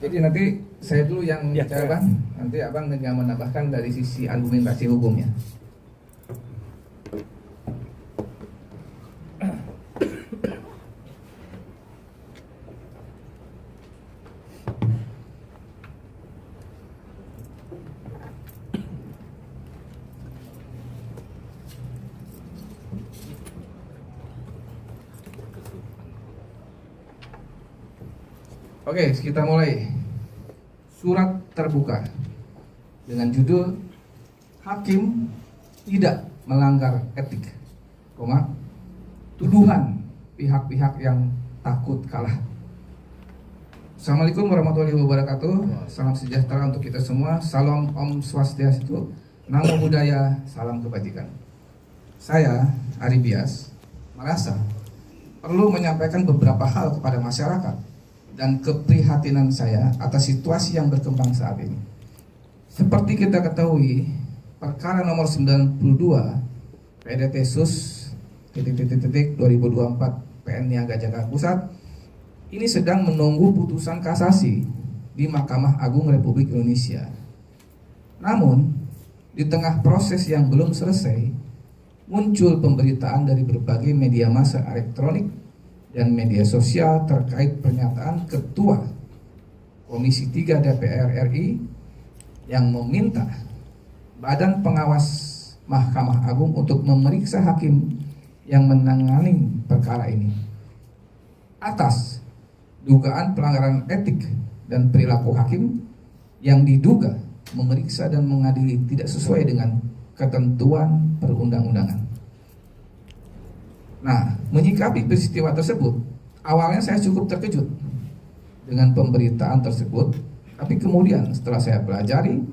Jadi nanti saya dulu yang Ya, bicara Bang, nanti Abang yang menambahkan dari sisi argumentasi hukumnya. Oke, kita mulai. Surat terbuka dengan judul Hakim tidak melanggar etik, tuduhan pihak-pihak yang takut kalah. Assalamualaikum warahmatullahi wabarakatuh. Salam sejahtera untuk kita semua. Salam Om Swastiastu, Namo Buddhaya, salam kebajikan. Saya, Ari Bias, merasa perlu menyampaikan beberapa hal kepada masyarakat dan keprihatinan saya atas situasi yang berkembang saat ini. Seperti kita ketahui, perkara nomor 92 PDT Sus __2024 PN Niaga Jakarta Pusat ini sedang menunggu putusan kasasi di Mahkamah Agung Republik Indonesia. Namun, di tengah proses yang belum selesai, muncul pemberitaan dari berbagai media massa elektronik dan media sosial terkait pernyataan Ketua Komisi 3 DPR RI yang meminta Badan Pengawas Mahkamah Agung untuk memeriksa hakim yang menangani perkara ini atas dugaan pelanggaran etik dan perilaku hakim yang diduga memeriksa dan mengadili tidak sesuai dengan ketentuan perundang-undangan. Nah, menyikapi peristiwa tersebut, awalnya saya cukup terkejut dengan pemberitaan tersebut, tapi kemudian setelah saya pelajari,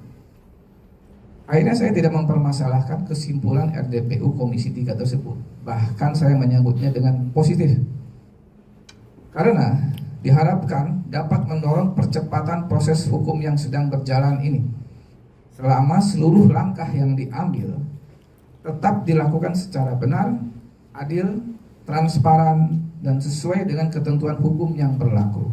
akhirnya saya tidak mempermasalahkan kesimpulan RDPU Komisi 3 tersebut. Bahkan saya menyambutnya dengan positif. Karena diharapkan dapat mendorong percepatan proses hukum yang sedang berjalan ini. Selama seluruh langkah yang diambil tetap dilakukan secara benar, adil, transparan, dan sesuai dengan ketentuan hukum yang berlaku.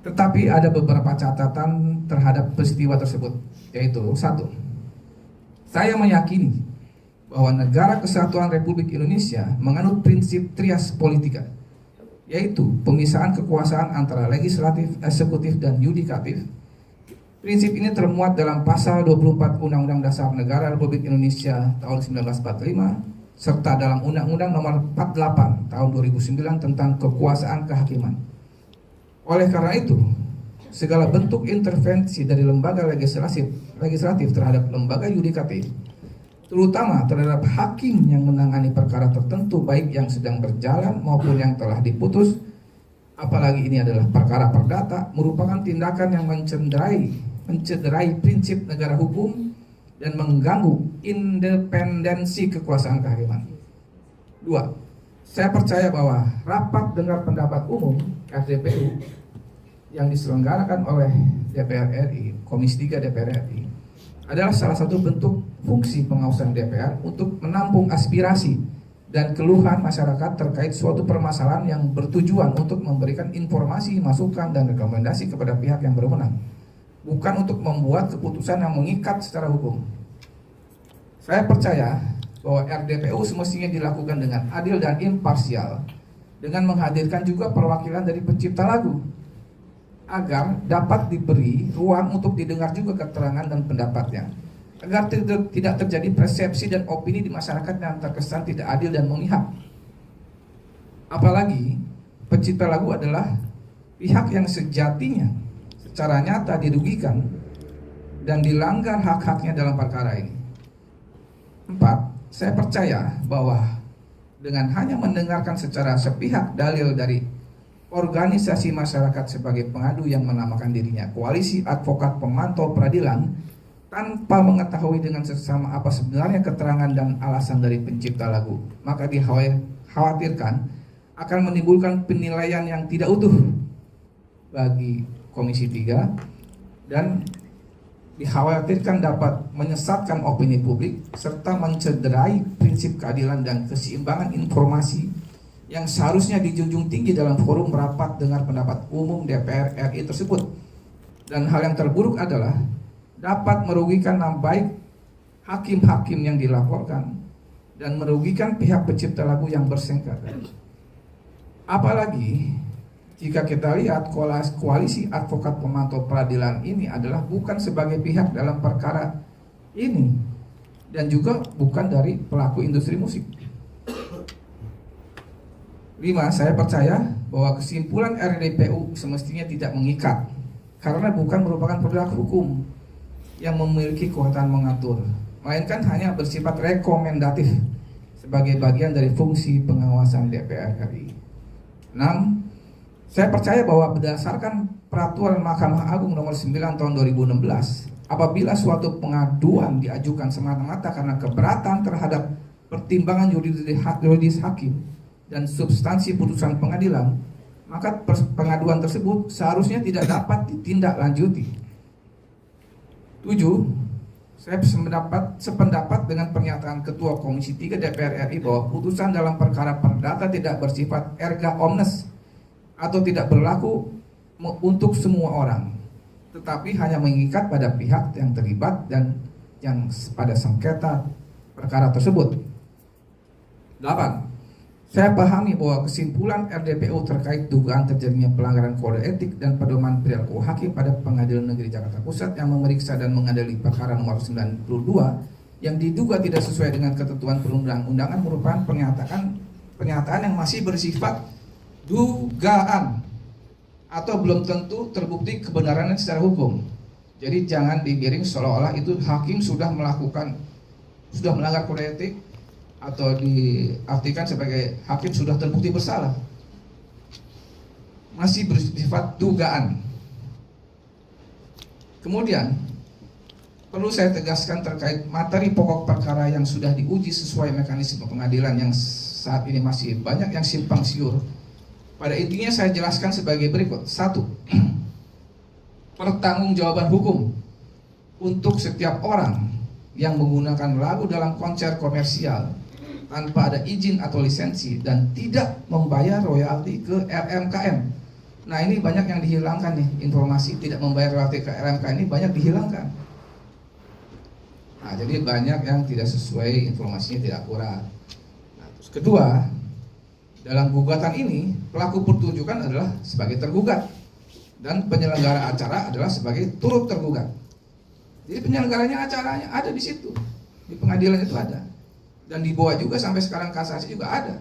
Tetapi ada beberapa catatan terhadap peristiwa tersebut, yaitu 1. Saya meyakini bahwa Negara Kesatuan Republik Indonesia menganut prinsip trias politika, yaitu pemisahan kekuasaan antara legislatif, eksekutif, dan yudikatif. Prinsip ini termuat dalam pasal 24 Undang-Undang Dasar Negara Republik Indonesia tahun 1945 serta dalam Undang-Undang Nomor 48 Tahun 2009 tentang Kekuasaan Kehakiman. Oleh karena itu, segala bentuk intervensi dari lembaga legislatif terhadap lembaga yudikatif, terutama terhadap hakim yang menangani perkara tertentu baik yang sedang berjalan maupun yang telah diputus, apalagi ini adalah perkara perdata, merupakan tindakan yang mencederai prinsip negara hukum dan mengganggu independensi kekuasaan kehakiman. 2. Saya percaya bahwa rapat dengar pendapat umum RDPU yang diselenggarakan oleh DPR RI, Komisi 3 DPR RI, adalah salah satu bentuk fungsi pengawasan DPR untuk menampung aspirasi dan keluhan masyarakat terkait suatu permasalahan yang bertujuan untuk memberikan informasi, masukan, dan rekomendasi kepada pihak yang berwenang, bukan untuk membuat keputusan yang mengikat secara hukum. Saya percaya bahwa RDPU semestinya dilakukan dengan adil dan imparsial, dengan menghadirkan juga perwakilan dari pencipta lagu, agar dapat diberi ruang untuk didengar juga keterangan dan pendapatnya, agar tidak terjadi persepsi dan opini di masyarakat yang terkesan tidak adil dan memihak. Apalagi pencipta lagu adalah pihak yang sejatinya secara nyata dirugikan dan dilanggar hak-haknya dalam perkara ini. 4. Saya percaya bahwa dengan hanya mendengarkan secara sepihak dalil dari organisasi masyarakat sebagai pengadu yang menamakan dirinya Koalisi Advokat Pemantau Peradilan, tanpa mengetahui dengan seksama apa sebenarnya keterangan dan alasan dari pencipta lagu, maka dikhawatirkan akan menimbulkan penilaian yang tidak utuh bagi Komisi 3 dan dikhawatirkan dapat menyesatkan opini publik serta mencederai prinsip keadilan dan keseimbangan informasi yang seharusnya dijunjung tinggi dalam forum rapat dengar pendapat umum DPR RI tersebut. Dan hal yang terburuk adalah dapat merugikan nama baik hakim-hakim yang dilaporkan dan merugikan pihak pencipta lagu yang bersengketa. Apalagi jika kita lihat koalisi advokat pemantau peradilan ini adalah bukan sebagai pihak dalam perkara ini dan juga bukan dari pelaku industri musik. 5. Saya percaya bahwa kesimpulan RDPU semestinya tidak mengikat karena bukan merupakan produk hukum yang memiliki kekuatan mengatur, melainkan hanya bersifat rekomendatif sebagai bagian dari fungsi pengawasan DPR RI. 6. Saya percaya bahwa berdasarkan peraturan Mahkamah Agung nomor 9 tahun 2016, apabila suatu pengaduan diajukan semata-mata karena keberatan terhadap pertimbangan yuridis hakim dan substansi putusan pengadilan, maka pengaduan tersebut seharusnya tidak dapat ditindaklanjuti. 7. Saya sependapat dengan pernyataan Ketua Komisi 3 DPR RI bahwa putusan dalam perkara perdata tidak bersifat erga omnes atau tidak berlaku untuk semua orang, tetapi hanya mengikat pada pihak yang terlibat dan yang pada sengketa perkara tersebut. 8. Saya pahami bahwa kesimpulan RDPU terkait dugaan terjadinya pelanggaran kode etik dan pedoman perilaku hakim pada Pengadilan Negeri Jakarta Pusat yang memeriksa dan mengadili perkara nomor 92 yang diduga tidak sesuai dengan ketentuan perundang-undangan merupakan pernyataan yang masih bersifat dugaan atau belum tentu terbukti kebenarannya secara hukum. Jadi jangan digiring seolah-olah itu hakim sudah melanggar kode etik atau diartikan sebagai hakim sudah terbukti bersalah. Masih bersifat dugaan. Kemudian perlu saya tegaskan terkait materi pokok perkara yang sudah diuji sesuai mekanisme pengadilan yang saat ini masih banyak yang simpang siur. Pada intinya saya jelaskan sebagai berikut. 1. Pertanggungjawaban hukum untuk setiap orang yang menggunakan lagu dalam konser komersial tanpa ada izin atau lisensi dan tidak membayar royalti ke RMKM. Nah, ini banyak yang dihilangkan nih, informasi tidak membayar royalti ke RMKM ini banyak dihilangkan. Nah, jadi banyak yang tidak sesuai, informasinya tidak akurat. Nah, terus kedua, dalam gugatan ini pelaku pertunjukan adalah sebagai tergugat dan penyelenggara acara adalah sebagai turut tergugat. Jadi penyelenggaranya acaranya ada di situ, di pengadilan itu ada. Dan dibawa juga sampai sekarang kasasi juga ada.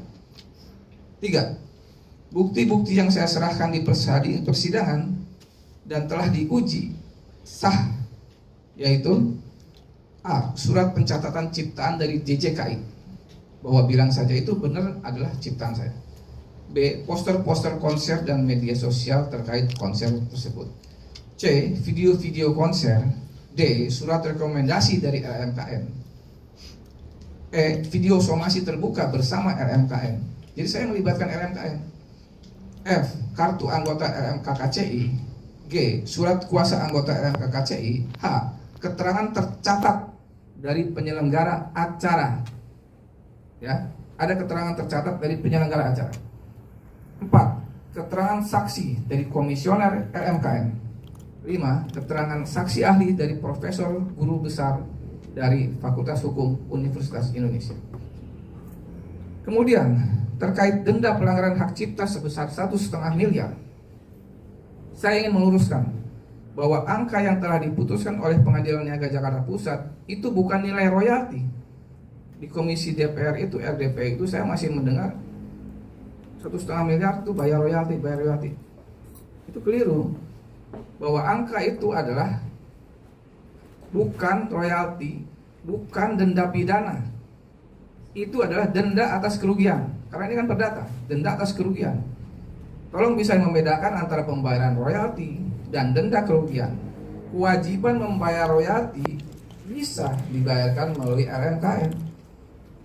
3. Bukti-bukti yang saya serahkan di persidangan dan telah diuji sah, yaitu A. Surat pencatatan ciptaan dari JJKI bahwa bilang saja itu benar adalah ciptaan saya. B. Poster-poster konser dan media sosial terkait konser tersebut. C. Video-video konser. D. Surat rekomendasi dari RMKM. E. Video somasi terbuka bersama RMKM. Jadi saya melibatkan RMKM. F. Kartu anggota RMKKCI. G. Surat kuasa anggota RMKKCI. H. Keterangan tercatat dari penyelenggara acara. Ya, ada keterangan tercatat dari penyelenggara acara. 4. Keterangan saksi dari komisioner RMKM. 5. Keterangan saksi ahli dari profesor guru besar dari Fakultas Hukum Universitas Indonesia. Kemudian terkait denda pelanggaran hak cipta sebesar 1,5 miliar, saya ingin meluruskan bahwa angka yang telah diputuskan oleh Pengadilan Niaga Jakarta Pusat itu bukan nilai royalti. Di Komisi DPR itu, RDP itu saya masih mendengar 1,5 miliar itu bayar royalti. Itu keliru. Bahwa angka itu adalah bukan royalti, bukan denda pidana. Itu adalah denda atas kerugian. Karena ini kan perdata, denda atas kerugian. Tolong bisa membedakan antara pembayaran royalti dan denda kerugian. Kewajiban membayar royalti bisa dibayarkan melalui RMKM.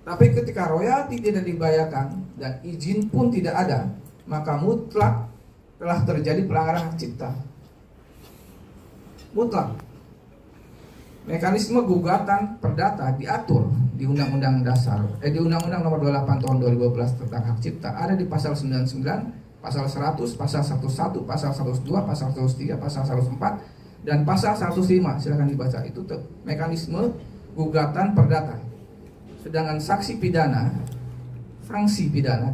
Tapi ketika royalti tidak dibayarkan dan izin pun tidak ada, maka mutlak telah terjadi pelanggaran hak cipta. Mutlak. Mekanisme gugatan perdata diatur di Undang-Undang Dasar di Undang-Undang Nomor 28 Tahun 2012 tentang Hak Cipta, ada di pasal 99, pasal 100, pasal 11, pasal 102, pasal 103, pasal 104 dan pasal 105. Silakan dibaca, itu mekanisme gugatan perdata. Sedangkan sanksi pidana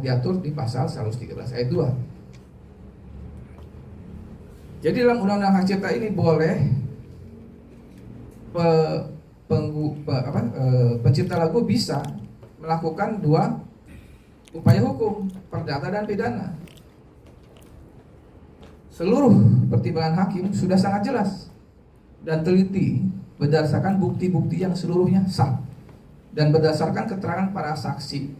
diatur di pasal 113 ayat 2. Jadi dalam Undang-Undang Hak Cipta ini boleh pencipta lagu bisa melakukan dua upaya hukum, perdata dan pidana. Seluruh pertimbangan hakim sudah sangat jelas dan teliti berdasarkan bukti-bukti yang seluruhnya sah dan berdasarkan keterangan para saksi,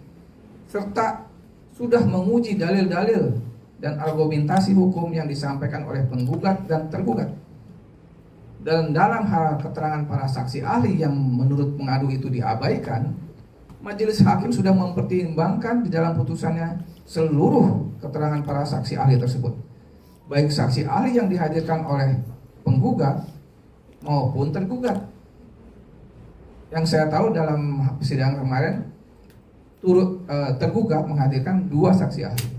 serta sudah menguji dalil-dalil dan argumentasi hukum yang disampaikan oleh penggugat dan tergugat. Dan dalam hal keterangan para saksi ahli yang menurut pengadu itu diabaikan, majelis hakim sudah mempertimbangkan di dalam putusannya seluruh keterangan para saksi ahli tersebut, baik saksi ahli yang dihadirkan oleh penggugat maupun tergugat. Yang saya tahu dalam persidangan kemarin tergugat menghadirkan 2 saksi ahli.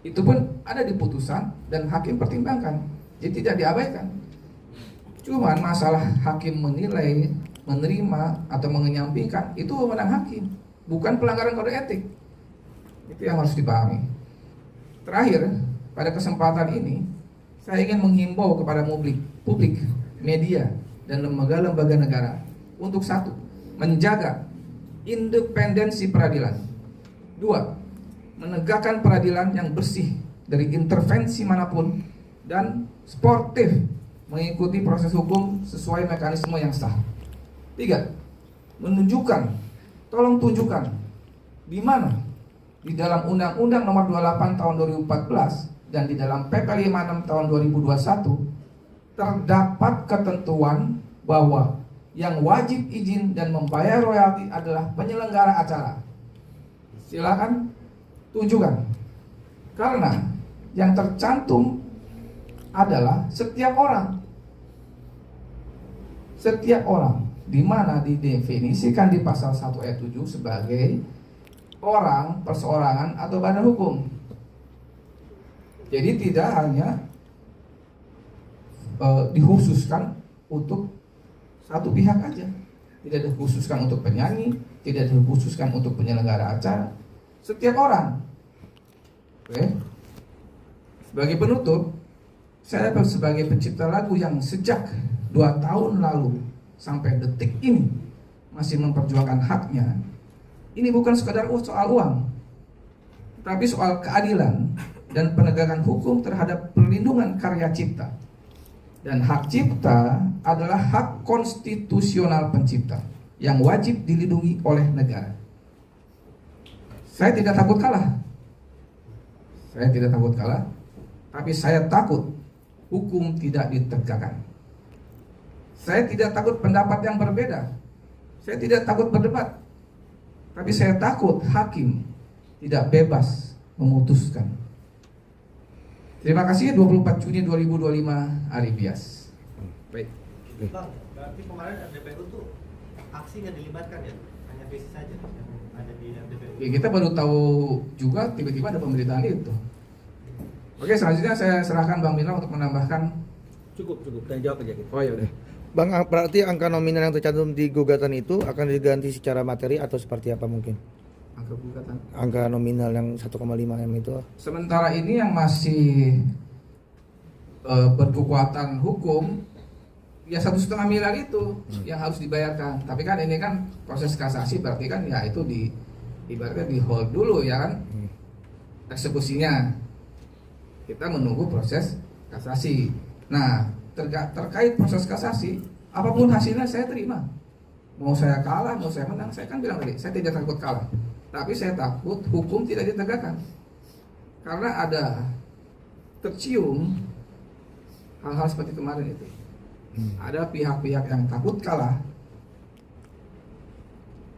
Itu pun ada di putusan dan hakim pertimbangkan, jadi tidak diabaikan. Cuman masalah hakim menilai, menerima atau menyampingkan itu wewenang hakim, bukan pelanggaran kode etik. Itu yang harus dipahami. Terakhir, pada kesempatan ini saya ingin menghimbau kepada publik, media dan lembaga-lembaga negara untuk 1, menjaga independensi peradilan. 2, menegakkan peradilan yang bersih dari intervensi manapun dan sportif, mengikuti proses hukum sesuai mekanisme yang sah. 3, tolong tunjukkan di mana di dalam Undang-Undang Nomor 28 Tahun 2014 dan di dalam PP 56 Tahun 2021 terdapat ketentuan bahwa yang wajib izin dan membayar royalti adalah penyelenggara acara. Silakan tunjukkan. Karena yang tercantum adalah setiap orang, di mana didefinisikan di pasal 1 ayat 7 sebagai orang, perseorangan atau badan hukum. Jadi tidak hanya dikhususkan untuk satu pihak aja, tidak dikhususkan untuk penyanyi, tidak dikhususkan untuk penyelenggara acara, setiap orang. Oke. Sebagai penutup, saya sebagai pencipta lagu yang sejak 2 tahun lalu sampai detik ini masih memperjuangkan haknya. Ini bukan sekadar soal uang, tapi soal keadilan dan penegakan hukum terhadap perlindungan karya cipta. Dan hak cipta adalah hak konstitusional pencipta yang wajib dilindungi oleh negara. Saya tidak takut kalah. Tapi saya takut hukum tidak ditegakkan. Saya tidak takut pendapat yang berbeda. Saya tidak takut berdebat. Tapi saya takut hakim tidak bebas memutuskan. Terima kasih. 24 Juni 2025 Ari Bias. Baik. Bang, berarti kemarin RDPU tuh aksi nggak dilibatkan ya? Hanya visi saja yang ada di RDPU. Ya, kita baru tahu juga tiba-tiba ada pemberitaan itu. Oke, selanjutnya saya serahkan Bang Mila untuk menambahkan. Cukup, dan jawab aja gitu. Oh ya udah. Bang, berarti angka nominal yang tercantum di gugatan itu akan diganti secara materi atau seperti apa mungkin? Angka gugatan. Angka nominal yang 1,5 M itu. Sementara ini yang masih berkekuatan hukum ya 1,5 miliar itu yang harus dibayarkan. Tapi kan ini kan proses kasasi, berarti kan ya itu ibaratnya di hold dulu ya kan eksekusinya. Kita menunggu proses kasasi. Nah, terkait proses kasasi, apapun hasilnya saya terima. Mau saya kalah, mau saya menang, saya kan bilang tadi, saya tidak takut kalah. Tapi saya takut hukum tidak ditegakkan. Karena ada tercium hal-hal seperti kemarin itu. Ada pihak-pihak yang takut kalah.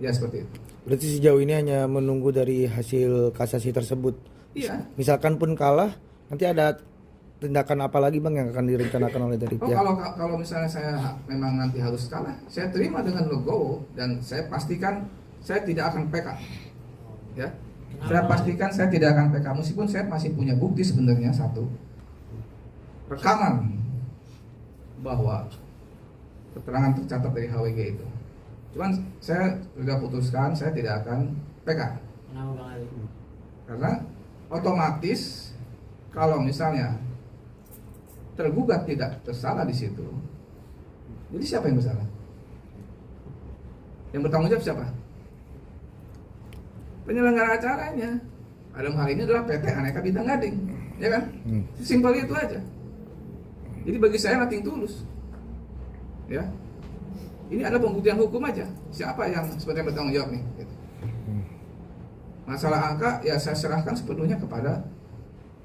Ya seperti itu. Berarti sejauh ini hanya menunggu dari hasil kasasi tersebut. Iya. Misalkan pun kalah, nanti ada tindakan apa lagi Bang yang akan direncanakan oleh dari Oh, pihak? kalau misalnya saya memang nanti harus kalah, saya terima dengan legowo dan saya pastikan saya tidak akan PK. Ya. Saya pastikan saya tidak akan PK meskipun saya masih punya bukti sebenarnya satu. Rekaman bahwa keterangan tercatat dari HWG itu. Cuman saya sudah putuskan saya tidak akan PK. Kenapa Bang Ali? Karena otomatis kalau misalnya tergugat tidak bersalah di situ, jadi siapa yang bersalah? Yang bertanggung jawab siapa? Penyelenggara acaranya. Dalam hal ini adalah PT Aneka Bintang Gading, ya kan? Simpel itu aja. Jadi bagi saya nothing tulus, ya. Ini adalah pembuktian hukum aja. Siapa yang sebenarnya bertanggung jawab nih? Gitu. Masalah angka ya saya serahkan sepenuhnya kepada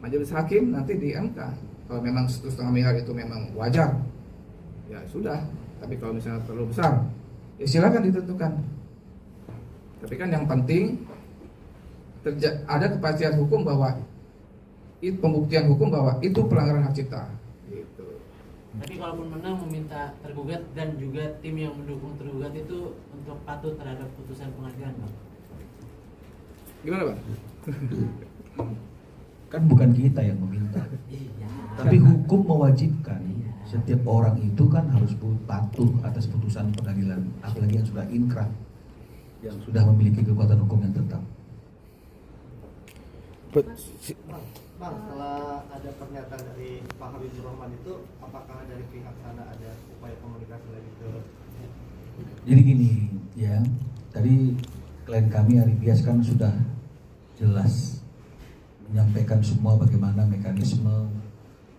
majelis hakim nanti di MK. Kalau memang 1,5 miliar itu memang wajar, ya sudah. Tapi kalau misalnya terlalu besar, ya silakan ditentukan. Tapi kan yang penting ada kepastian hukum bahwa pembuktian hukum bahwa itu pelanggaran hak cipta. Gitu. Tapi kalaupun menang meminta tergugat dan juga tim yang mendukung tergugat itu untuk patuh terhadap putusan pengadilan, Bang. Gimana, Bang? Kan bukan kita yang meminta, Iya. tapi hukum mewajibkan setiap orang itu kan harus patuh atas putusan pengadilan, apalagi yang sudah inkrah, yang sudah memiliki kekuatan hukum yang tetap. Bang, setelah ada pernyataan dari Pak Habibur Rahman itu, apakah dari pihak sana ada upaya komunikasi lagi ke? Jadi gini, ya, tadi klien kami Ari Bias kan sudah jelas menyampaikan semua bagaimana mekanisme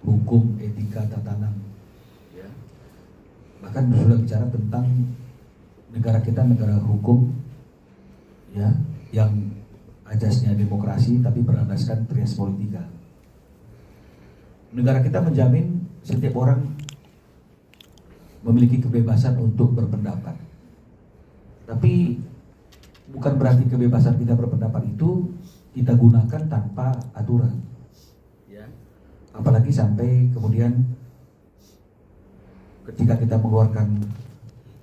hukum, etika, tatanan, ya. Bahkan sudah bicara tentang negara kita negara hukum, ya, yang ajasnya demokrasi tapi berlandaskan trias politika. Negara kita menjamin setiap orang memiliki kebebasan untuk berpendapat. Tapi bukan berarti kebebasan kita berpendapat itu kita gunakan tanpa aturan. Ya. Apalagi sampai kemudian ketika kita mengeluarkan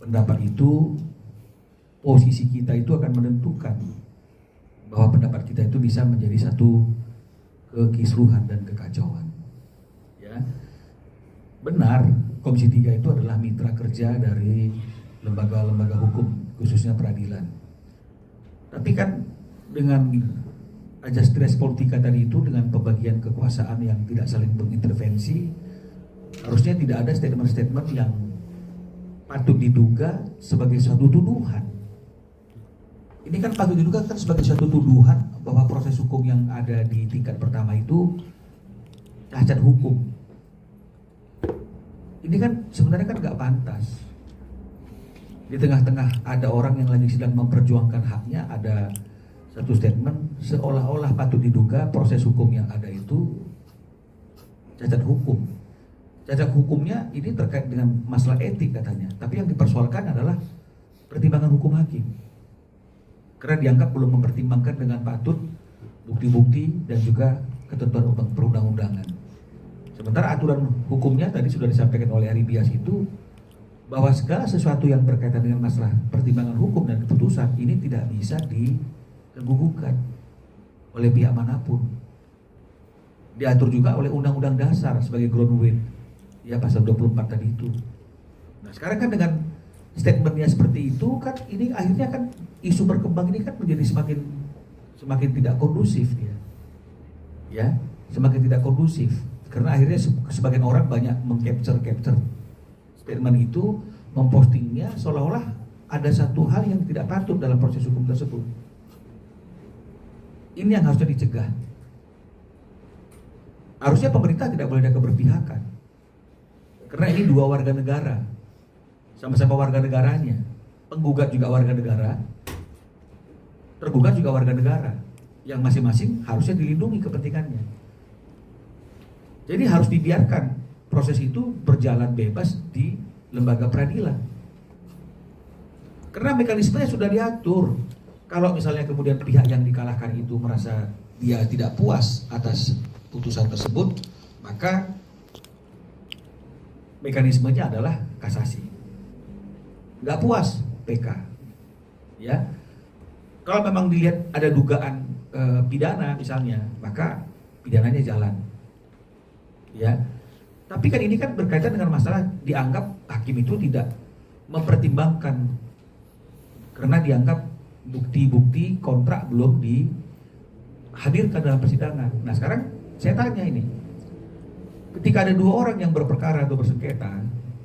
pendapat itu, posisi kita itu akan menentukan bahwa pendapat kita itu bisa menjadi satu kekisruhan dan kekacauan. Ya. Benar, Komisi 3 itu adalah mitra kerja dari lembaga-lembaga hukum, khususnya peradilan. Tapi kan dengan ajas trias politika tadi itu, dengan pembagian kekuasaan yang tidak saling mengintervensi, harusnya tidak ada statement-statement yang patut diduga sebagai suatu tuduhan. Ini kan patut diduga kan sebagai suatu tuduhan bahwa proses hukum yang ada di tingkat pertama itu cacat hukum. Ini kan sebenarnya kan nggak pantas. Di tengah-tengah ada orang yang lagi sedang memperjuangkan haknya, ada satu statement seolah-olah patut diduga proses hukum yang ada itu cacat hukum. Cacat hukumnya ini terkait dengan masalah etik katanya, tapi yang dipersoalkan adalah pertimbangan hukum hakim. Karena dianggap belum mempertimbangkan dengan patut bukti-bukti dan juga ketentuan perundang-undangan. Sementara aturan hukumnya tadi sudah disampaikan oleh Ari Bias itu bahwa segala sesuatu yang berkaitan dengan masalah pertimbangan hukum dan keputusan ini tidak bisa digugurkan oleh pihak manapun. Diatur juga oleh Undang-Undang Dasar sebagai ground weight, ya pasal 24 tadi itu. Nah sekarang kan dengan statementnya seperti itu kan ini akhirnya kan isu berkembang ini kan menjadi semakin tidak kondusif ya semakin tidak kondusif karena akhirnya sebagian orang banyak mengcapture statement itu, mempostingnya seolah-olah ada satu hal yang tidak patut dalam proses hukum tersebut. Ini yang harusnya dicegah. Harusnya pemerintah tidak boleh ada keberpihakan karena ini dua warga negara, sama-sama warga negaranya, penggugat juga warga negara, tergugat juga warga negara, yang masing-masing harusnya dilindungi kepentingannya. Jadi harus dibiarkan proses itu berjalan bebas di lembaga peradilan. Karena mekanismenya sudah diatur. Kalau misalnya kemudian pihak yang dikalahkan itu merasa dia tidak puas atas putusan tersebut, maka mekanismenya adalah kasasi. Nggak puas, PK. Ya, kalau memang dilihat ada dugaan pidana misalnya, maka pidananya jalan. Ya, tapi kan ini kan berkaitan dengan masalah dianggap hakim itu tidak mempertimbangkan karena dianggap bukti-bukti kontrak belum dihadirkan dalam persidangan. Nah sekarang saya tanya ini, ketika ada dua orang yang berperkara atau bersengketa,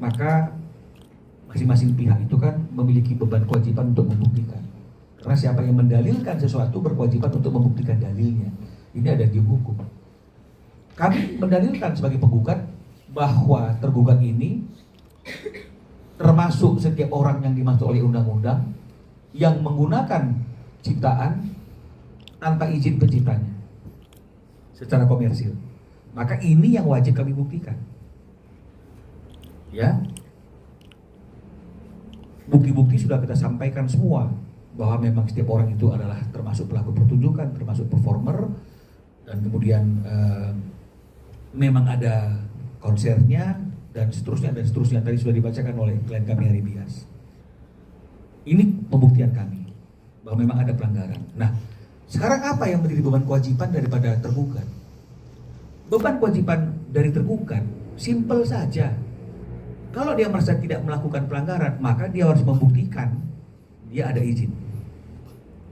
maka masing-masing pihak itu kan memiliki beban kewajiban untuk membuktikan. Karena siapa yang mendalilkan sesuatu berkewajiban untuk membuktikan dalilnya. Ini ada di hukum. Kami mendalilkan sebagai penggugat bahwa tergugat ini termasuk setiap orang yang dimaksud oleh undang-undang yang menggunakan ciptaan tanpa izin penciptanya secara komersil. Maka ini yang wajib kami buktikan. Ya. Bukti-bukti sudah kita sampaikan semua bahwa memang setiap orang itu adalah termasuk pelaku pertunjukan, termasuk performer, dan kemudian memang ada konsernya dan seterusnya tadi sudah dibacakan oleh klien kami Hari Bias. Ini pembuktian kami bahwa memang ada pelanggaran. Nah, sekarang apa yang menjadi beban kewajiban daripada tergugat? Beban kewajiban dari tergugat simpel saja. Kalau dia merasa tidak melakukan pelanggaran, maka dia harus membuktikan dia ada izin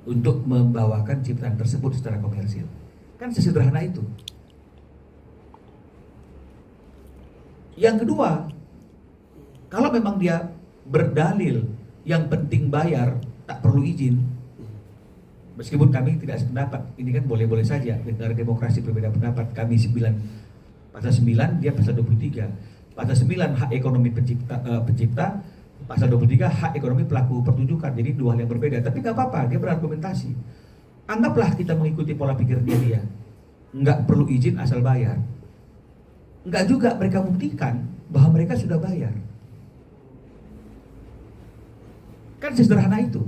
untuk membawakan ciptaan tersebut secara komersil. Kan sesederhana itu. Yang kedua, kalau memang dia berdalil yang penting bayar, tak perlu izin, meskipun kami tidak sependapat, ini kan boleh-boleh saja, negara demokrasi berbeda pendapat, kami pasal 9, dia pasal 23. Pasal 9 hak ekonomi pencipta, pasal 23 hak ekonomi pelaku pertunjukan, jadi dua hal yang berbeda, tapi nggak apa-apa, dia berargumentasi. Anggaplah kita mengikuti pola pikir dia, nggak perlu izin asal bayar. Enggak juga mereka buktikan bahwa mereka sudah bayar. Kan sederhana itu.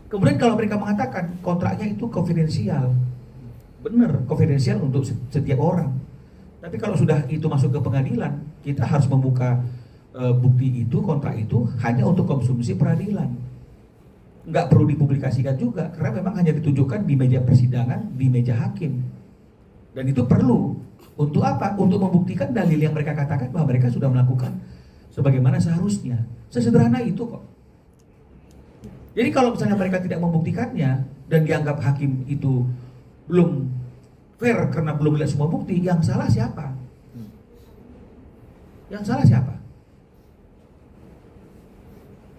Kemudian kalau mereka mengatakan kontraknya itu konfidensial, benar, konfidensial untuk setiap orang. Tapi kalau sudah itu masuk ke pengadilan, kita harus membuka bukti itu, kontrak itu hanya untuk konsumsi peradilan. Enggak perlu dipublikasikan juga, karena memang hanya ditunjukkan di meja persidangan, di meja hakim. Dan itu perlu untuk apa? Untuk membuktikan dalil yang mereka katakan bahwa mereka sudah melakukan sebagaimana seharusnya. Sesederhana itu kok. Jadi kalau misalnya mereka tidak membuktikannya dan dianggap hakim itu belum fair karena belum melihat semua bukti, yang salah siapa? Yang salah siapa?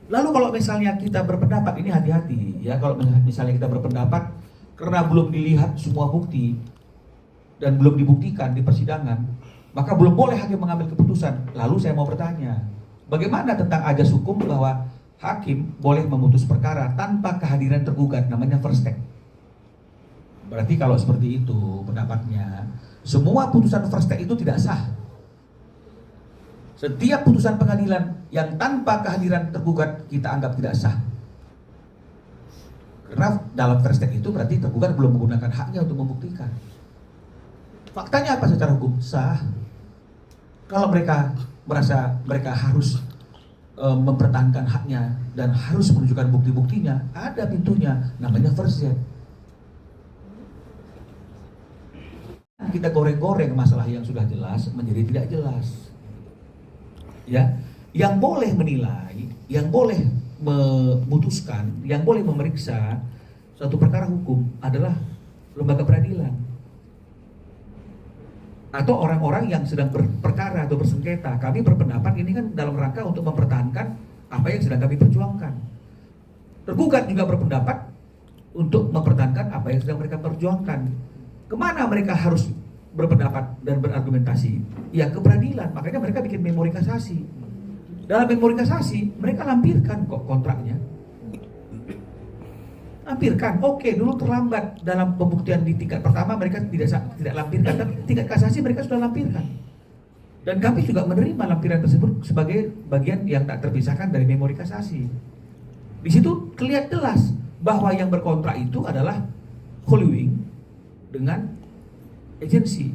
Lalu kalau misalnya kita berpendapat, ini hati-hati ya, kalau misalnya kita berpendapat karena belum dilihat semua bukti dan belum dibuktikan di persidangan, maka belum boleh hakim mengambil keputusan. Lalu saya mau bertanya, bagaimana tentang ajas hukum bahwa hakim boleh memutus perkara tanpa kehadiran tergugat, namanya first take? Berarti kalau seperti itu pendapatnya, semua putusan first take itu tidak sah. Setiap putusan pengadilan yang tanpa kehadiran tergugat kita anggap tidak sah. Karena dalam first take itu berarti tergugat belum menggunakan haknya untuk membuktikan. Faktanya apa secara hukum? Sah. Kalau mereka merasa mereka harus mempertahankan haknya dan harus menunjukkan bukti-buktinya, ada pintunya, namanya first step. Kita goreng-goreng masalah yang sudah jelas menjadi tidak jelas. Ya, yang boleh menilai, yang boleh memutuskan, yang boleh memeriksa suatu perkara hukum adalah lembaga peradilan atau orang-orang yang sedang berperkara atau bersengketa. Kami berpendapat ini kan dalam rangka untuk mempertahankan apa yang sedang kami perjuangkan. Tergugat juga berpendapat untuk mempertahankan apa yang sedang mereka perjuangkan. Kemana mereka harus berpendapat dan berargumentasi? Ya ke peradilan. Makanya mereka bikin memori kasasi. Dalam memori kasasi mereka lampirkan kok kontraknya. Lampirkan, oke, dulu terlambat dalam pembuktian di tingkat pertama mereka tidak lampirkan, tapi tingkat kasasi mereka sudah lampirkan. Dan kami juga menerima lampiran tersebut sebagai bagian yang tak terpisahkan dari memori kasasi. Di situ kelihatan jelas bahwa yang berkontrak itu adalah Holy Wing dengan agensi.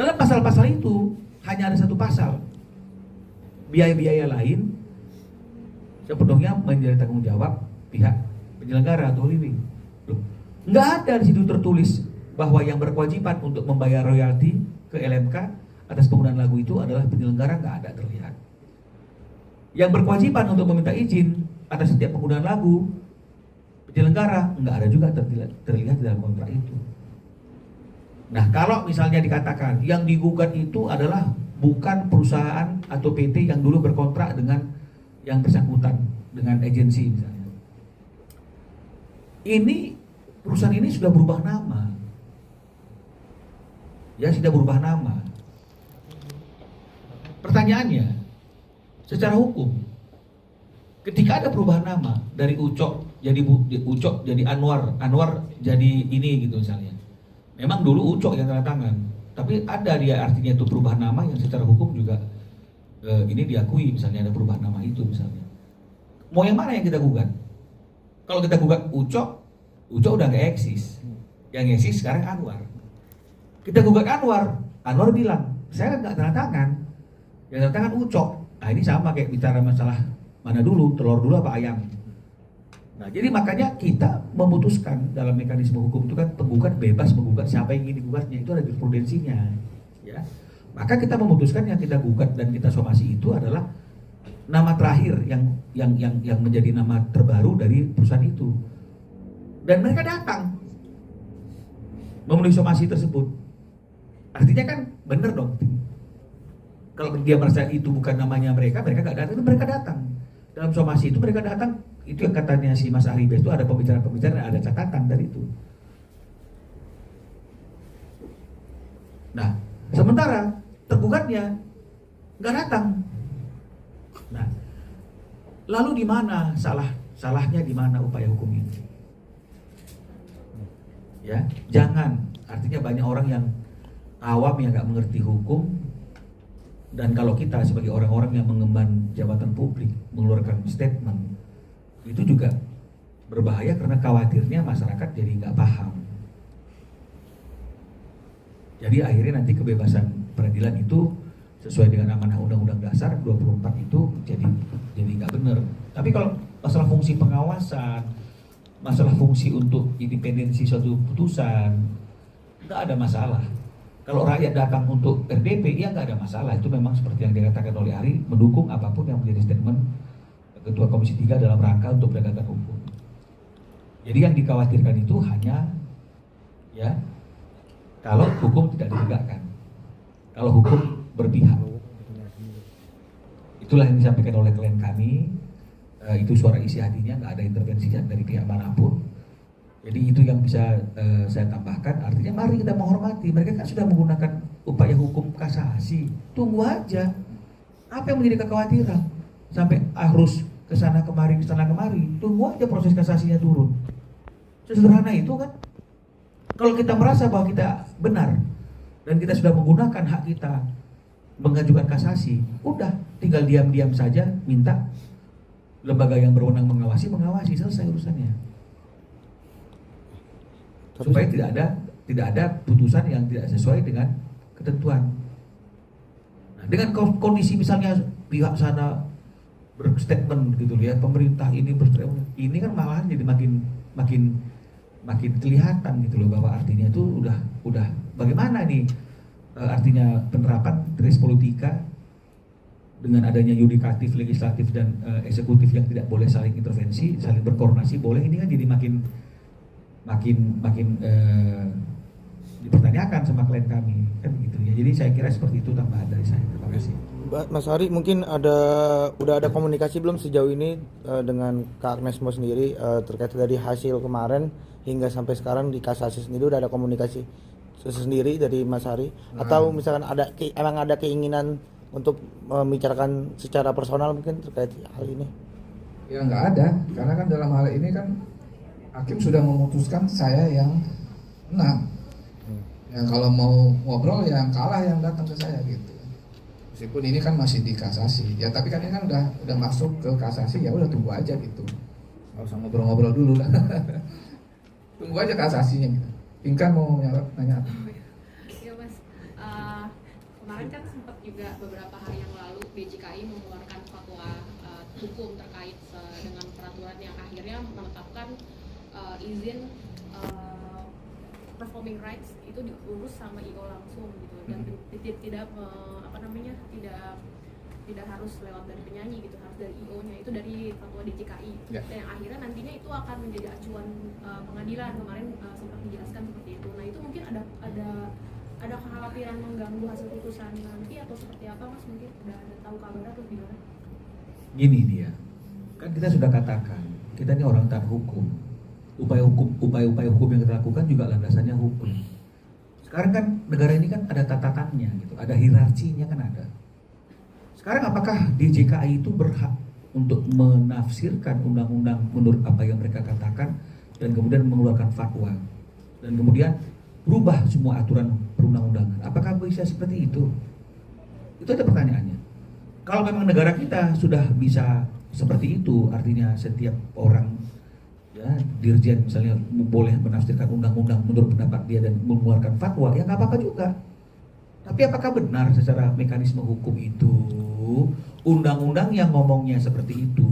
Dalam pasal-pasal itu hanya ada satu pasal. Biaya-biaya lain sepenuhnya menjadi tanggung jawab pihak penyelenggara atau living. Nggak ada di situ tertulis bahwa yang berkewajiban untuk membayar royalti ke LMK atas penggunaan lagu itu adalah penyelenggara, nggak ada terlihat. Yang berkewajiban untuk meminta izin atas setiap penggunaan lagu penyelenggara, nggak ada juga terlihat di dalam kontrak itu. Nah, kalau misalnya dikatakan yang digugat itu adalah bukan perusahaan atau PT yang dulu berkontrak dengan yang bersangkutan, dengan agensi misalnya. Ini perusahaan ini sudah berubah nama. Ya, sudah berubah nama. Pertanyaannya, secara hukum, ketika ada perubahan nama dari Ucok jadi Anwar, Anwar jadi ini gitu misalnya. Memang dulu Ucok yang tanda tangan, tapi ada dia artinya itu perubahan nama yang secara hukum juga ini diakui, misalnya ada perubahan nama itu misalnya. Mau yang mana yang kita gugat? Kalau kita gugat Ucok udah nggak eksis. Yang eksis sekarang Anwar. Kita gugat Anwar, Anwar bilang saya nggak tanda tangan, yang tanda tangan Ucok. Nah ini sama kayak bicara masalah mana dulu, telur dulu apa ayam. Nah, jadi makanya kita memutuskan dalam mekanisme hukum itu kan penggugat bebas menggugat siapa yang ingin digugatnya, itu ada jurisprudensinya, ya. Maka kita memutuskan yang kita gugat dan kita somasi itu adalah nama terakhir yang menjadi nama terbaru dari perusahaan itu. Dan mereka datang memenuhi somasi tersebut. Artinya kan benar dong. Kalau dia merasa itu bukan namanya mereka nggak datang, mereka datang. Dalam somasi itu mereka datang. Itu yang katanya si Mas Aribes itu ada pembicaraan-pembicaraan, ada catatan dari itu. Nah, sementara tergugatnya nggak datang. Nah, lalu di mana salahnya di mana upaya hukum ini? Ya, jangan. Artinya banyak orang yang awam yang nggak mengerti hukum, dan kalau kita sebagai orang-orang yang mengemban jabatan publik mengeluarkan statement itu juga berbahaya karena khawatirnya masyarakat jadi nggak paham. Jadi akhirnya nanti kebebasan peradilan itu sesuai dengan amanah Undang-Undang Dasar 24 itu jadi nggak benar. Tapi kalau masalah fungsi pengawasan, masalah fungsi untuk independensi suatu putusan, nggak ada masalah. Kalau rakyat datang untuk RDP, ya nggak ada masalah. Itu memang seperti yang dikatakan oleh Ari, mendukung apapun yang menjadi statement Ketua Komisi 3 dalam rangka untuk penegakan hukum. Jadi yang dikhawatirkan itu hanya ya kalau hukum tidak ditegakkan, kalau hukum berpihak. Itulah yang disampaikan oleh klien kami. Itu suara isi hatinya, nggak ada intervensi dari pihak manapun. Jadi itu yang bisa saya tambahkan. Artinya mari kita menghormati. Mereka kan sudah menggunakan upaya hukum kasasi. Tunggu aja. Apa yang menjadi kekhawatiran? Sampai harus kesana kemari. Tunggu aja proses kasasinya turun. Sesederhana itu kan. Kalau kita merasa bahwa kita benar dan kita sudah menggunakan hak kita mengajukan kasasi, udah tinggal diam-diam saja minta lembaga yang berwenang mengawasi, selesai urusannya. Supaya tidak ada putusan yang tidak sesuai dengan ketentuan. Nah, dengan kondisi misalnya pihak sana berstatement gitu ya, pemerintah ini berstatement, ini kan malahan jadi makin kelihatan gitu loh bahwa artinya itu udah bagaimana nih artinya penerapan res politika dengan adanya yudikatif, legislatif dan eksekutif yang tidak boleh saling intervensi, saling berkoordinasi boleh, ini kan jadi makin dipertanyakan sama klien kami kan gitu ya. Jadi saya kira seperti itu tambahan dari saya. Terima kasih. Mas Ari, mungkin udah ada komunikasi belum sejauh ini dengan Kak Agnes Mo sendiri terkait dari hasil kemarin hingga sampai sekarang di kasasi sendiri, udah ada komunikasi sendiri dari Mas Ari? Atau misalkan emang ada keinginan untuk membicarakan secara personal mungkin terkait hal ini? Ya nggak ada, karena kan dalam hal ini kan hakim sudah memutuskan saya yang menang. Ya kalau mau ngobrol yang kalah yang datang ke saya gitu. Meskipun ini kan masih di kasasi, ya tapi kan ini kan udah masuk ke kasasi, ya udah tunggu aja gitu. Nggak usah ngobrol-ngobrol dulu lah. Tunggu aja kasasinya gitu. Pinkan mau nanya apa? Ya Mas, kemarin kan sempat juga beberapa hari yang lalu DJKI mengeluarkan fatwa hukum terkait dengan peraturan yang akhirnya menetapkan izin performing rights itu diurus sama IO langsung gitu, dan tidak harus lewat dari penyanyi gitu, harus dari IO-nya, itu dari fatwa DJKI. Dan yang akhirnya nantinya itu akan menjadi acuan pengadilan, kemarin sempat dijelaskan seperti itu. Nah itu mungkin ada kekhawatiran mengganggu hasil putusan nanti atau seperti apa Mas, mungkin udah ada tahu kabar atau gimana? Gini dia, kan kita sudah katakan kita ini orang taat hukum. Upaya-upaya hukum yang kita lakukan juga landasannya hukum. Sekarang kan negara ini kan ada tatatannya gitu, ada hierarkinya kan ada. Sekarang apakah DJKI itu berhak untuk menafsirkan undang-undang menurut apa yang mereka katakan dan kemudian mengeluarkan fatwa dan kemudian berubah semua aturan perundang-undangan? Apakah bisa seperti itu? Itu ada pertanyaannya. Kalau memang negara kita sudah bisa seperti itu, artinya setiap orang, ya, dirjen misalnya boleh menafsirkan undang-undang menurut pendapat dia dan mengeluarkan fatwa, ya nggak apa-apa juga. Tapi apakah benar secara mekanisme hukum itu undang-undang yang ngomongnya seperti itu,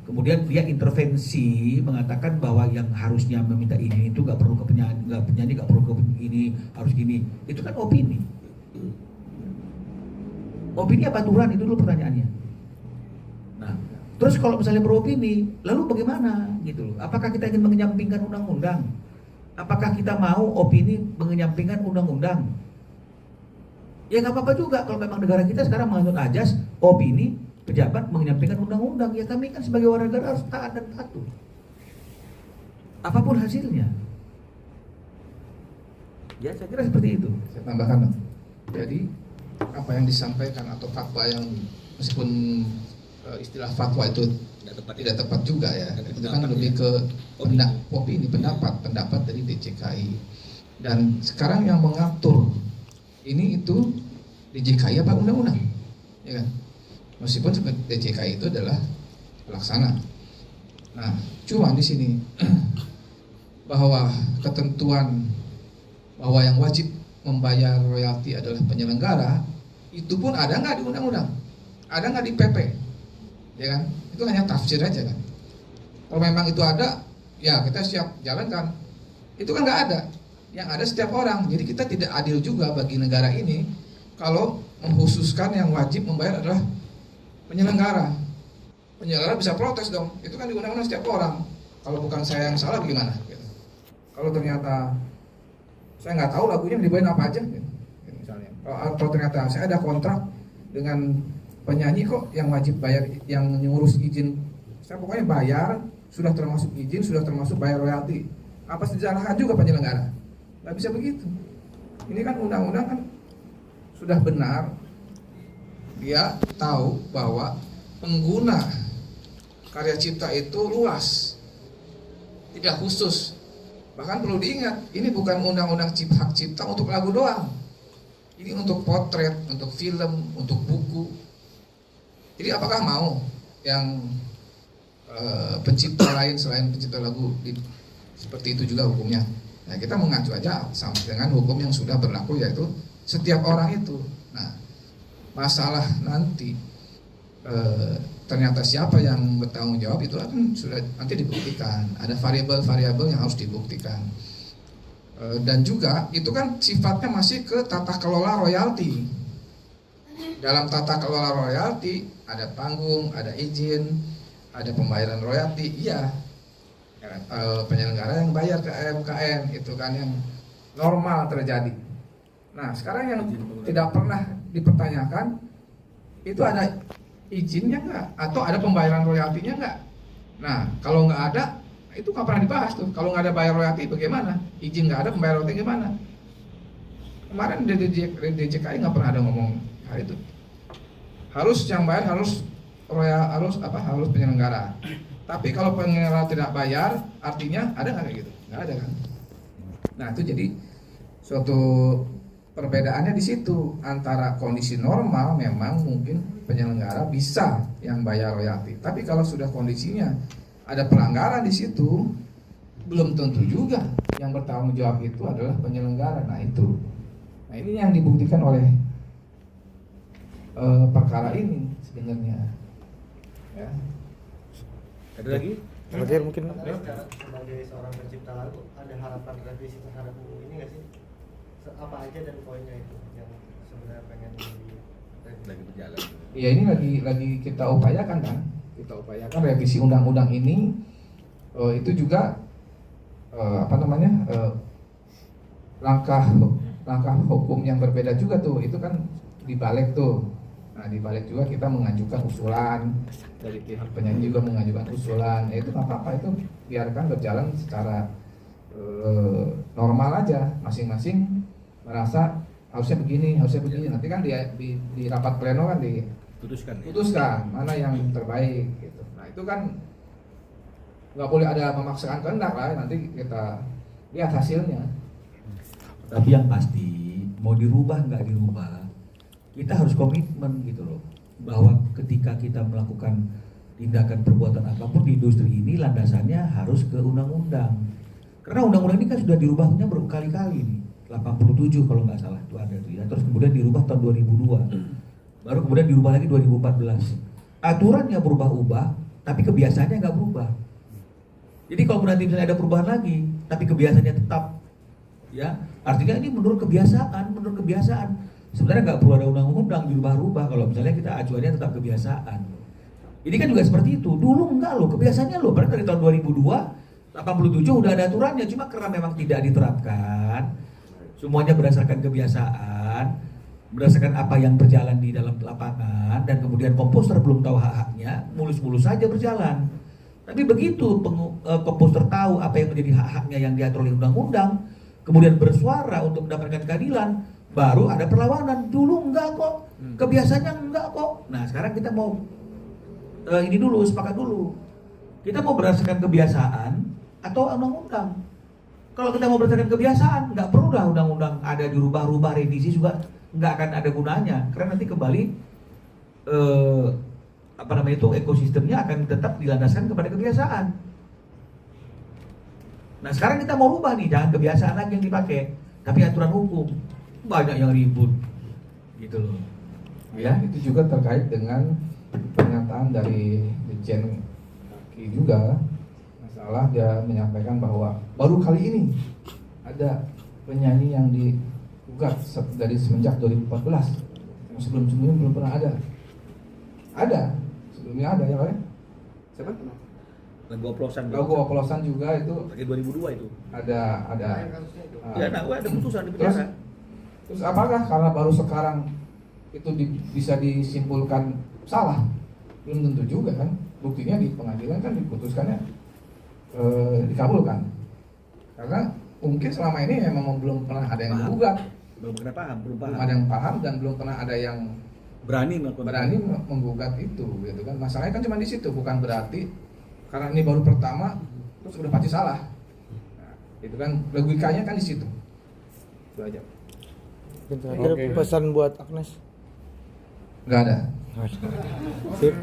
kemudian dia intervensi mengatakan bahwa yang harusnya meminta ini itu nggak perlu ke penyanyi, nggak perlu ke ini, harus gini. Itu kan opini. Opini apa aturan, itu dulu pertanyaannya. Nah, terus kalau misalnya beropini, lalu bagaimana gitu loh? Apakah kita ingin mengenyampingkan undang-undang? Apakah kita mau opini mengenyampingkan undang-undang? Ya nggak apa-apa juga kalau memang negara kita sekarang menganut ajas opini pejabat mengenyampingkan undang-undang. Ya kami kan sebagai warga negara harus taat dan patuh, apapun hasilnya. Ya saya kira seperti itu. Saya tambahkan, Bang. Jadi apa yang disampaikan atau fatwa yang meskipun istilah fatwa itu tidak tepat juga ya, itu kan lebih ke opini, pendapat dari DJKI. Dan sekarang yang mengatur ini itu DJKI apa undang-undang, ya kan? Meskipun DJKI itu adalah pelaksana. Nah, cuma di sini bahwa ketentuan bahwa yang wajib membayar royalti adalah penyelenggara, itu pun ada nggak di undang-undang? Ada nggak di PP? Ya kan? Itu hanya tafsir aja kan. Kalau memang itu ada, ya kita siap jalankan. Itu kan nggak ada. Yang ada setiap orang. Jadi kita tidak adil juga bagi negara ini kalau mengkhususkan yang wajib membayar adalah penyelenggara. Penyelenggara bisa protes dong. Itu kan di undang-undang setiap orang. Kalau bukan saya yang salah gimana? Gitu. Kalau ternyata saya nggak tahu lagunya dibawain apa aja, gitu. Misalnya. Kalau ternyata saya ada kontrak dengan penyanyi kok yang wajib bayar, yang ngurus izin, saya pokoknya bayar, sudah termasuk izin, sudah termasuk bayar royalti. Apa sejalahan juga penyelenggara? Nggak bisa begitu. Ini kan undang-undang kan sudah benar. Dia tahu bahwa pengguna karya cipta itu luas, tidak khusus. Bahkan perlu diingat, ini bukan undang-undang hak cipta untuk lagu doang. Ini untuk potret, untuk film, untuk buku. Jadi apakah mau yang pencipta lain selain pencipta lagu seperti itu juga hukumnya? Nah, kita mengacu aja sama dengan hukum yang sudah berlaku, yaitu setiap orang itu. Nah, masalah nanti ternyata siapa yang bertanggung jawab itu akan sudah nanti dibuktikan. Ada variabel-variabel yang harus dibuktikan. Dan juga itu kan sifatnya masih ke tata kelola royalti. Dalam tata kelola royalti ada panggung, ada izin, ada pembayaran royalti. Iya, penyelenggara yang bayar ke AMKN, itu kan yang normal terjadi. Nah, sekarang yang tidak pernah dipertanyakan itu ada izinnya nggak, atau ada pembayaran royaltinya nggak? Nah, kalau nggak ada, itu nggak pernah dibahas tuh. Kalau nggak ada bayar royalti bagaimana? Izin nggak ada, pembayaran royalti gimana? Kemarin DJKI nggak pernah ada ngomong hal itu. Harus yang bayar harus penyelenggara. Tapi kalau penyelenggara tidak bayar, artinya ada nggak kayak gitu? Nggak ada kan? Nah, itu jadi suatu perbedaannya di situ. Antara kondisi normal memang mungkin penyelenggara bisa yang bayar royalti. Tapi kalau sudah kondisinya ada pelanggaran di situ, belum tentu juga yang bertanggung jawab itu adalah penyelenggara. Nah, itu. Nah, ini yang dibuktikan oleh perkara ini sebenarnya. Ya. Ada lagi? Terakhir mungkin Sebagai seorang pencipta lagu, ada harapan revisi terhadap buku ini nggak sih? Apa aja dan poinnya itu yang sebenarnya pengen Lagi berjalan. Ya ini lagi kita upayakan kan, kita upayakan revisi undang-undang ini. Itu juga langkah hukum yang berbeda juga tuh, itu kan dibalik tuh. Nah dibalik juga kita mengajukan usulan, dari pihak penyanyi juga mengajukan usulan. Ya itu nggak apa-apa, itu biarkan berjalan secara normal aja, masing-masing merasa harusnya begini. Nanti kan di rapat pleno kan diputuskan mana yang terbaik gitu. Nah itu kan nggak boleh ada memaksakan kehendak lah, nanti kita lihat hasilnya. Tapi yang pasti mau dirubah nggak dirubah, kita harus komitmen gitu loh, bahwa ketika kita melakukan tindakan perbuatan apapun di industri ini landasannya harus ke undang-undang. Karena undang-undang ini kan sudah dirubahnya berkali-kali nih, 87 kalau nggak salah itu ada tuh ya. Terus kemudian dirubah tahun 2002, baru kemudian dirubah lagi 2014. Aturannya berubah-ubah, tapi kebiasaannya nggak berubah. Jadi kalau nanti misalnya ada perubahan lagi, tapi kebiasaannya tetap, ya artinya ini menurut kebiasaan. Sebenarnya nggak perlu ada undang-undang dirubah-rubah kalau misalnya kita acuannya tetap kebiasaan. Ini kan juga seperti itu. Dulu enggak loh, kebiasaannya loh. Padahal dari tahun 2002, 87 udah ada aturannya, cuma karena memang tidak diterapkan. Semuanya berdasarkan kebiasaan, berdasarkan apa yang berjalan di dalam lapangan, dan kemudian komposer belum tahu hak-haknya, mulus-mulus saja berjalan. Tapi begitu komposer tahu apa yang menjadi hak-haknya yang diatur oleh undang-undang, kemudian bersuara untuk mendapatkan keadilan, baru ada perlawanan. Dulu enggak kok, kebiasaannya enggak kok. Nah sekarang kita mau ini dulu, sepakat dulu. Kita mau berdasarkan kebiasaan atau undang-undang. Kalau kita mau berdasarkan kebiasaan, nggak perlu dah undang-undang ada dirubah-rubah, revisi juga nggak akan ada gunanya. Karena nanti kembali ekosistemnya akan tetap dilandaskan kepada kebiasaan. Nah sekarang kita mau rubah nih, jangan kebiasaan lagi yang dipakai, tapi aturan hukum. Banyak yang ribut gitu loh. Ya itu juga terkait dengan pernyataan dari Dirjen Ki juga, masalah dia menyampaikan bahwa baru kali ini ada penyanyi yang digugat dari semenjak 2014. Sebelum-sebelumnya belum pernah ada. Sebelumnya ada ya Pak? Siapa? Lagu oplosan juga itu. Lagi 2002 itu. Ada. Ya, ada putusan di penjara. Terus apakah karena baru sekarang itu bisa disimpulkan salah? Belum tentu juga kan. Buktinya di pengadilan kan diputuskannya dikabulkan. Karena mungkin selama ini memang belum pernah ada yang menggugat. Belum paham. Ada yang paham dan belum pernah ada yang berani menggugat itu gitu kan. Masalahnya kan cuma di situ, bukan berarti karena ini baru pertama terus udah pasti salah. Nah, itu kan logikanya kan di situ. Itu aja. terakhir pesan buat Agnes. Nggak ada. Sip.